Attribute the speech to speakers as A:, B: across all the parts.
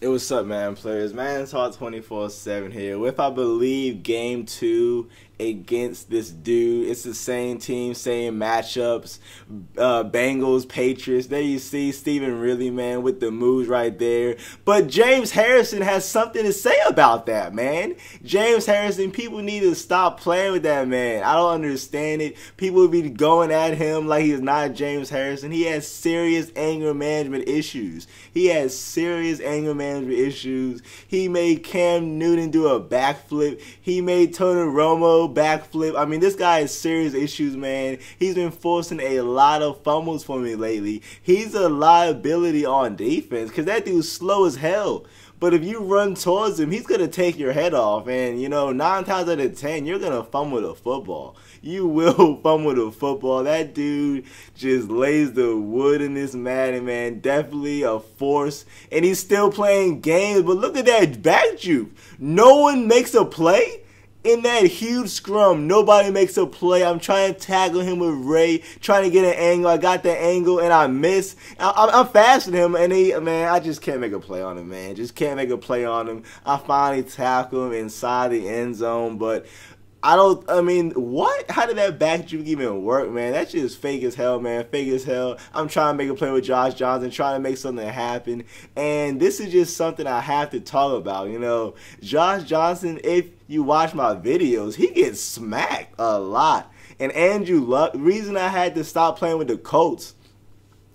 A: Hey, what's up, man, players? Man, it's Hard 24/7 here with, I believe, game two against this dude. It's the same team, same matchups. Bengals, Patriots. There you see Stephen Ridley, man, with the moves right there. But James Harrison has something to say about that, man. James Harrison, people need to stop playing with that man. I don't understand it. People would be going at him like he's not James Harrison. He has serious anger management issues. He has serious anger management issues. He made Cam Newton do a backflip. He made Tony Romo backflip. I mean, this guy has serious issues, man. He's been forcing a lot of fumbles for me lately. He's a liability on defense because that dude's slow as hell. But if you run towards him, he's going to take your head off. And, 9 times out of 10, you're going to fumble the football. You will fumble the football. That dude just lays the wood in this Madden, man. Definitely a force. And he's still playing games. But look at that back juke. No one makes a play. In that huge scrum, nobody makes a play. I'm trying to tackle him with Ray, trying to get an angle. I got the angle, and I miss. I'm faster than him, and I just can't make a play on him, man. Just can't make a play on him. I finally tackle him inside the end zone, but what? How did that back juke even work, man? That's just fake as hell, man. Fake as hell. I'm trying to make a play with Josh Johnson, trying to make something happen. And this is just something I have to talk about. Josh Johnson, if you watch my videos, he gets smacked a lot. And Andrew Luck, reason I had to stop playing with the Colts,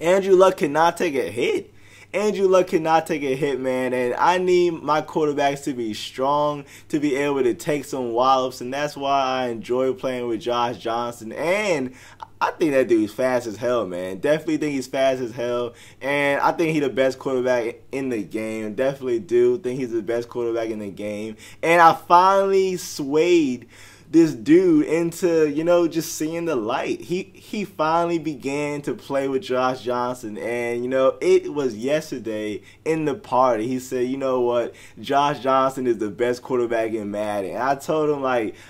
A: Andrew Luck cannot take a hit. Andrew Luck cannot take a hit, man, and I need my quarterbacks to be strong, to be able to take some wallops, and that's why I enjoy playing with Josh Johnson. And I think that dude's fast as hell, man. Definitely think he's fast as hell, and I think he's the best quarterback in the game. Definitely do think he's the best quarterback in the game. And I finally swayed this dude into, just seeing the light. He finally began to play with Josh Johnson, and, it was yesterday in the party. He said, you know what, Josh Johnson is the best quarterback in Madden. And I told him,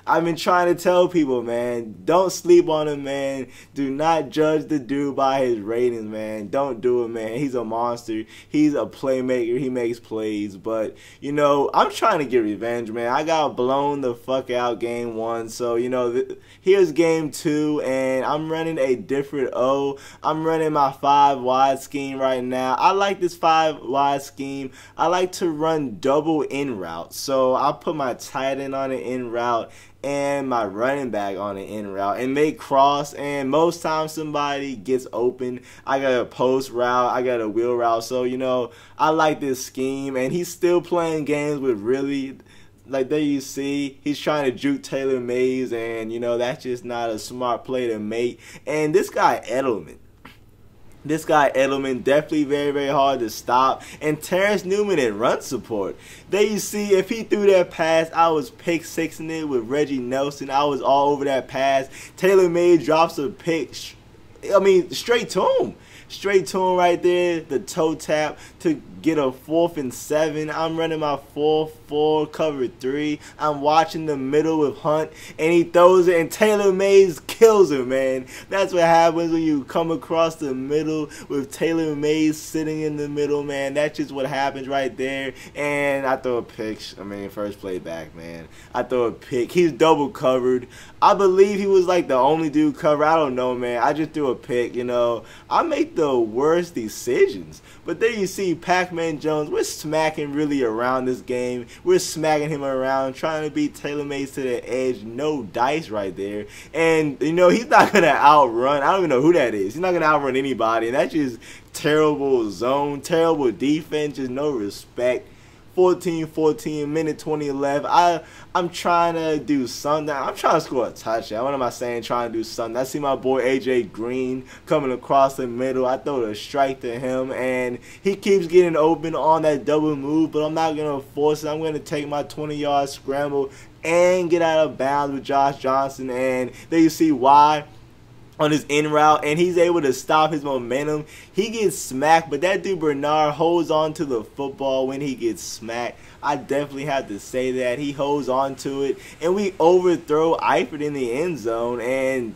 A: I've been trying to tell people, man, don't sleep on him, man. Do not judge the dude by his ratings, man. Don't do it, man. He's a monster. He's a playmaker. He makes plays. But, I'm trying to get revenge, man. I got blown the fuck out game one. So, here's game two, and I'm running a different O. I'm running my 5 wide scheme right now. I like this 5 wide scheme. I like to run double in route. So, I'll put my tight end on an in route and my running back on an in route, and they cross, and most times somebody gets open. I got a post route, I got a wheel route. So, I like this scheme, and he's still playing games with really. There you see, he's trying to juke Taylor Mays, and, that's just not a smart play to make. And this guy Edelman, definitely very, very hard to stop. And Terrence Newman in run support. There you see, if he threw that pass, I was pick sixing it with Reggie Nelson. I was all over that pass. Taylor Mays drops a pick, straight to him. Straight to him right there, the toe tap to get a 4th and 7. I'm running my 4-4 cover 3. I'm watching the middle with Hunt, and he throws it, and Taylor Mays kills him, man. That's what happens when you come across the middle with Taylor Mays sitting in the middle, man. That's just what happens right there. And I throw a pick. First play back, man. I throw a pick. He's double covered. I believe he was the only dude covered. I don't know, man. I just threw a pick, I make the worst decisions. But there you see Pac-Man Jones. We're smacking really around this game. We're smacking him around, trying to beat Taylor Mays to the edge. No dice right there. And, he's not going to outrun. I don't even know who that is. He's not going to outrun anybody. And that's just terrible zone, terrible defense, just no respect. 14-14, minute 20 left. I'm trying to do something. I'm trying to score a touchdown. What am I saying? Trying to do something. I see my boy AJ Green coming across the middle. I throw a strike to him, and he keeps getting open on that double move, but I'm not going to force it. I'm going to take my 20-yard scramble and get out of bounds with Josh Johnson. And there you see why. On his in route, and he's able to stop his momentum. He gets smacked, but that dude Bernard holds on to the football when he gets smacked. I definitely have to say that. He holds on to it, and we overthrow Eifert in the end zone, and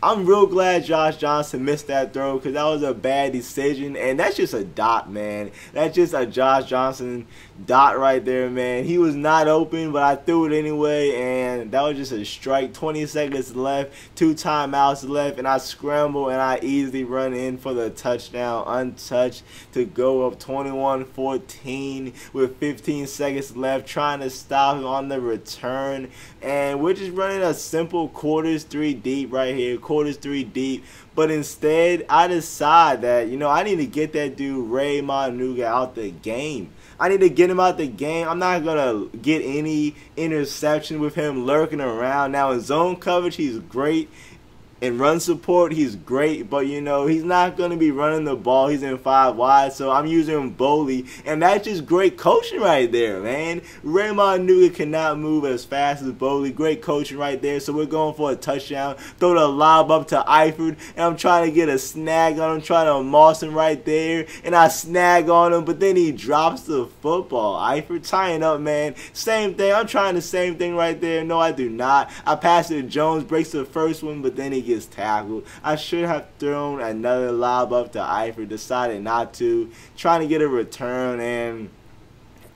A: I'm real glad Josh Johnson missed that throw because that was a bad decision. And that's just a dot, man. That's just a Josh Johnson dot right there, man. He was not open, but I threw it anyway. And that was just a strike. 20 seconds left, 2 timeouts left. And I scramble and I easily run in for the touchdown untouched to go up 21-14 with 15 seconds left, trying to stop him on the return. And we're just running a simple quarters 3 deep right here, quarters 3 deep. But instead, I decide that, you know, I need to get that dude Ray Manuga out the game. I need to get him out the game. I'm not going to get any interception with him lurking around. Now, in zone coverage, he's great. In run support, he's great, but, you know, he's not going to be running the ball. He's in 5 wide, so I'm using him boldly, and that's just great coaching right there, man. Raymond Nugent cannot move as fast as Bowley. Great coaching right there, so we're going for a touchdown. Throw the lob up to Eifert, and I'm trying to get a snag on him, trying to moss him right there, and I snag on him, but then he drops the football. Eifert, tying up, man. Same thing. I'm trying the same thing right there. No, I do not. I pass it to Jones, breaks the first one, but then he gets tackled. I should have thrown another lob up to Eifert, decided not to. Trying to get a return, and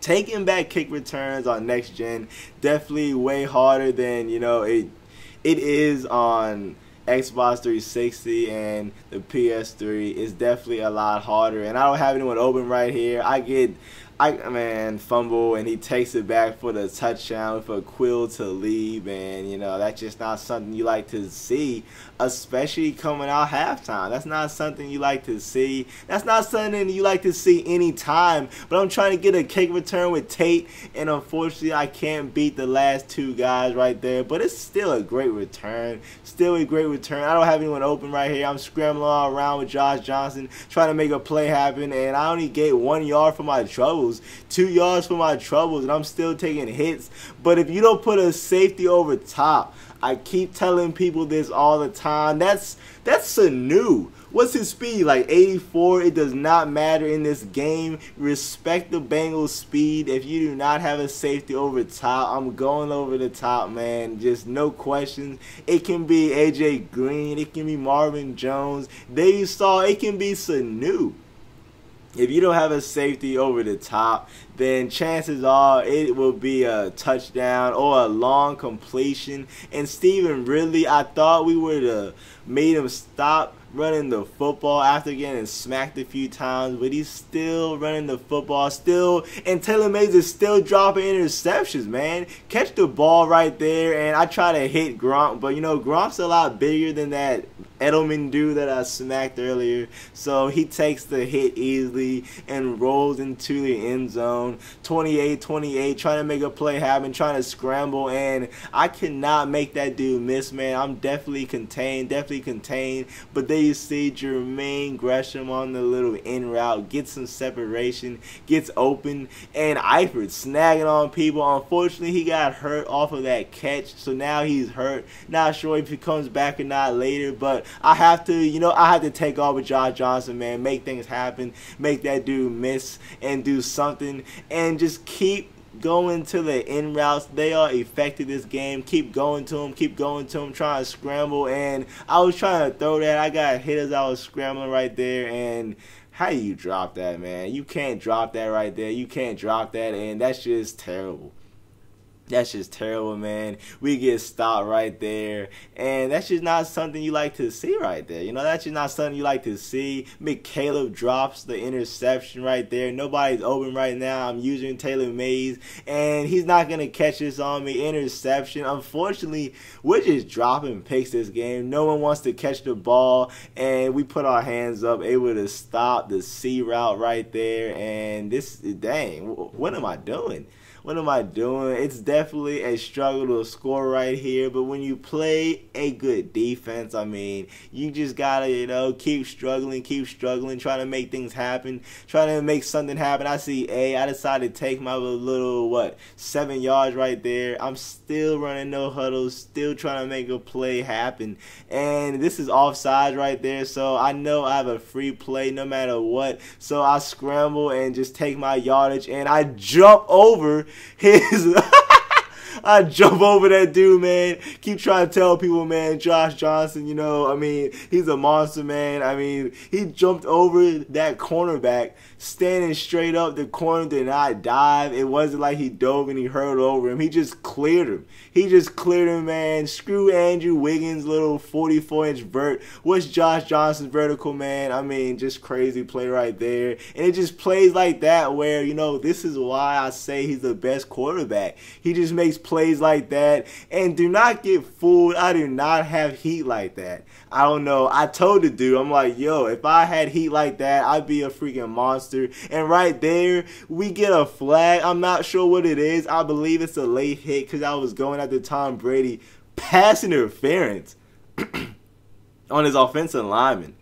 A: taking back kick returns on next gen definitely way harder than, you know, it is on Xbox 360 and the PS3. Is definitely a lot harder, and I don't have anyone open right here. Man, fumble, and he takes it back for the touchdown for Quill to leave, and, you know, that's just not something you like to see, especially coming out halftime. That's not something you like to see. That's not something you like to see anytime, but I'm trying to get a kick return with Tate, and unfortunately I can't beat the last 2 guys right there, but it's still a great return. Still a great return. I don't have anyone open right here. I'm scrambling all around with Josh Johnson, trying to make a play happen, and I only get 1 yard for my troubles. 2 yards for my troubles, and I'm still taking hits. But if you don't put a safety over top, I keep telling people this all the time, that's Sanu. What's his speed? Like 84? It does not matter in this game. Respect the Bengals' speed. If you do not have a safety over top, I'm going over the top, man. Just no questions. It can be AJ Green. It can be Marvin Jones. There you saw it can be Sanu. If you don't have a safety over the top, then chances are it will be a touchdown or a long completion. And Stephen Ridley, I thought we would have made him stop running the football after getting smacked a few times, but he's still running the football, and Taylor Mays is still dropping interceptions, man. Catch the ball right there, and I try to hit Gronk, but, you know, Gronk's a lot bigger than that Edelman dude that I smacked earlier, so he takes the hit easily and rolls into the end zone. 28-28, trying to make a play happen, trying to scramble, and I cannot make that dude miss, man. I'm definitely contained, but there you see Jermaine Gresham on the little in route, gets some separation, gets open, and Eifert snagging on people. Unfortunately, he got hurt off of that catch, so now he's hurt. Not sure if he comes back or not later, but I have to, you know, I have to take off with Josh Johnson, man, make things happen, make that dude miss and do something, and just keep going to the in routes. They are effective this game. Keep going to them, trying to scramble, and I was trying to throw that. I got hit as I was scrambling right there, and how do you drop that, man? You can't drop that right there. You can't drop that, and that's just terrible. That's just terrible, man. We get stopped right there, and that's just not something you like to see right there. You know, that's just not something you like to see. McCaleb drops the interception right there. Nobody's open right now. I'm using Taylor Mays, and he's not going to catch this on me. Interception. Unfortunately, we're just dropping picks this game. No one wants to catch the ball, and we put our hands up, able to stop the C route right there, and this, dang, what am I doing? What am I doing? It's definitely a struggle to score right here, but when you play a good defense, I mean, you just gotta, you know, keep struggling, trying to make things happen, trying to make something happen. I see I decided to take my little, 7 yards right there. I'm still running no huddles, still trying to make a play happen, and this is offsides right there, so I know I have a free play no matter what, so I scramble and just take my yardage, and I jump over his I jump over that dude, man. Keep trying to tell people, man, Josh Johnson, you know, I mean, he's a monster, man. I mean, he jumped over that cornerback, standing straight up. The corner did not dive. It wasn't like he dove and he hurled over him. He just cleared him. He just cleared him, man. Screw Andrew Wiggins' little 44-inch vert. What's Josh Johnson's vertical, man? I mean, just crazy play right there. And it just plays like that where, you know, this is why I say he's the best quarterback. He just makes plays like that. And do not get fooled. I do not have heat like that. I don't know. I told the dude, I'm like, yo, if I had heat like that, I'd be a freaking monster. And right there, we get a flag. I'm not sure what it is. I believe it's a late hit because I was going after Tom Brady. Pass interference on his offensive lineman.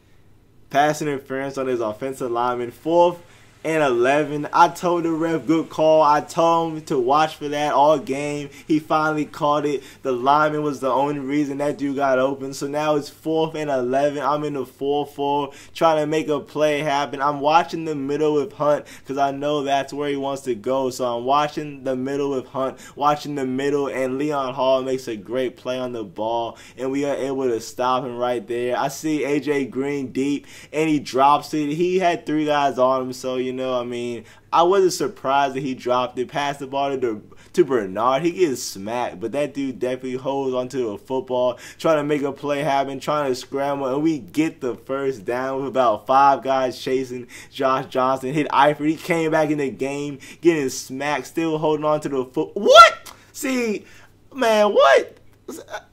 A: Pass interference on his offensive lineman. 4th and 11. I told the ref, good call. I told him to watch for that all game. He finally caught it. The lineman was the only reason that dude got open. So now it's 4th and 11. I'm in the 4-4 trying to make a play happen. I'm watching the middle with Hunt because I know that's where he wants to go. So I'm watching the middle with Hunt, watching the middle, and Leon Hall makes a great play on the ball, and we are able to stop him right there. I see AJ Green deep, and he drops it. He had 3 guys on him, so you know, I mean, I wasn't surprised that he dropped it. Passed the ball to Bernard. He gets smacked, but that dude definitely holds onto the football, trying to make a play happen, trying to scramble, and we get the first down with about 5 guys chasing Josh Johnson. Hit Eifert. He came back in the game, getting smacked, still holding on to the foot. What? See, man, what?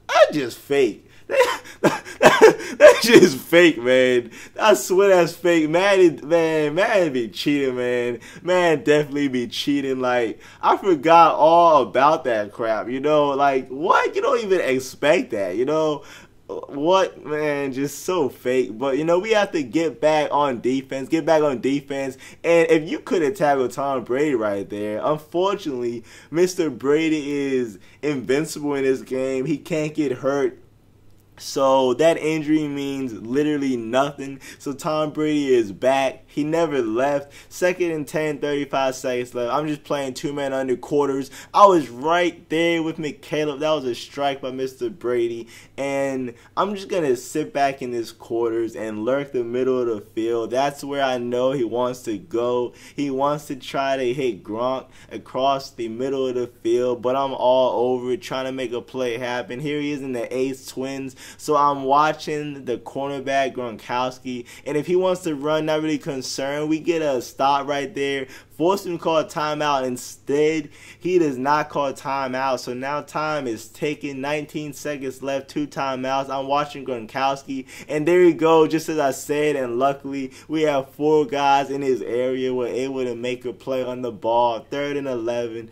A: I just fake. That's just fake, man. I swear that's fake. Man be cheating, man. Man definitely be cheating. Like, I forgot all about that crap, you know? Like, what? You don't even expect that, you know? What, man, just so fake. But, you know, we have to get back on defense. And if you could have tackled Tom Brady right there, unfortunately, Mr. Brady is invincible in this game. He can't get hurt. So that injury means literally nothing. So Tom Brady is back. He never left. 2nd and 10, 35 seconds left. I'm just playing 2-man under quarters. I was right there with McCaleb. That was a strike by Mr. Brady. And I'm just going to sit back in his quarters and lurk the middle of the field. That's where I know he wants to go. He wants to try to hit Gronk across the middle of the field. But I'm all over it, trying to make a play happen. Here he is in the Ace Twins. So I'm watching the cornerback, Gronkowski, and if he wants to run, not really concerned. We get a stop right there, force him to call a timeout. Instead, he does not call a timeout. So now time is ticking, 19 seconds left, 2 timeouts. I'm watching Gronkowski, and there you go, just as I said, and luckily we have 4 guys in his area. We're able to make a play on the ball, 3rd and 11.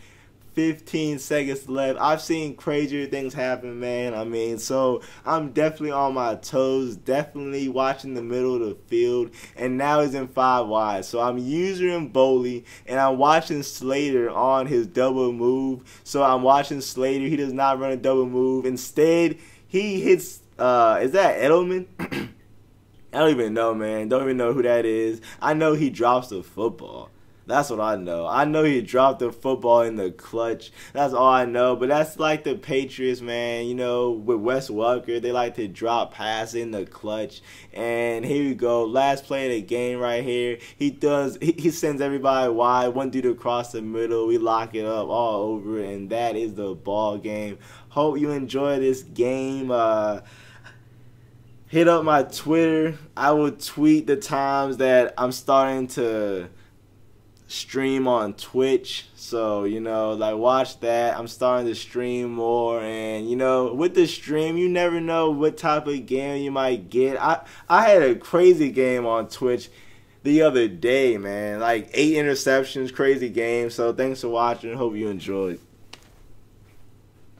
A: 15 seconds left. I've seen crazier things happen, man. I mean, so I'm definitely on my toes, definitely watching the middle of the field, and now he's in 5 wide. So I'm using Boley, and I'm watching Slater on his double move. So I'm watching Slater. He does not run a double move. Instead, he hits, is that Edelman? I don't even know, man. Don't even know who that is. I know he drops the football. That's what I know. I know he dropped the football in the clutch. That's all I know. But that's like the Patriots, man. You know, with Wes Welker, they like to drop pass in the clutch. And here we go. Last play of the game right here. He sends everybody wide. One dude across the middle. We lock it up all over. And that is the ball game. Hope you enjoy this game. Hit up my Twitter. I will tweet the times that I'm starting to stream on Twitch, so you know, like, watch that. I'm starting to stream more, and you know, with the stream, you never know what type of game you might get. I had a crazy game on Twitch the other day, man, like 8 interceptions, crazy game. So thanks for watching. Hope you enjoyed.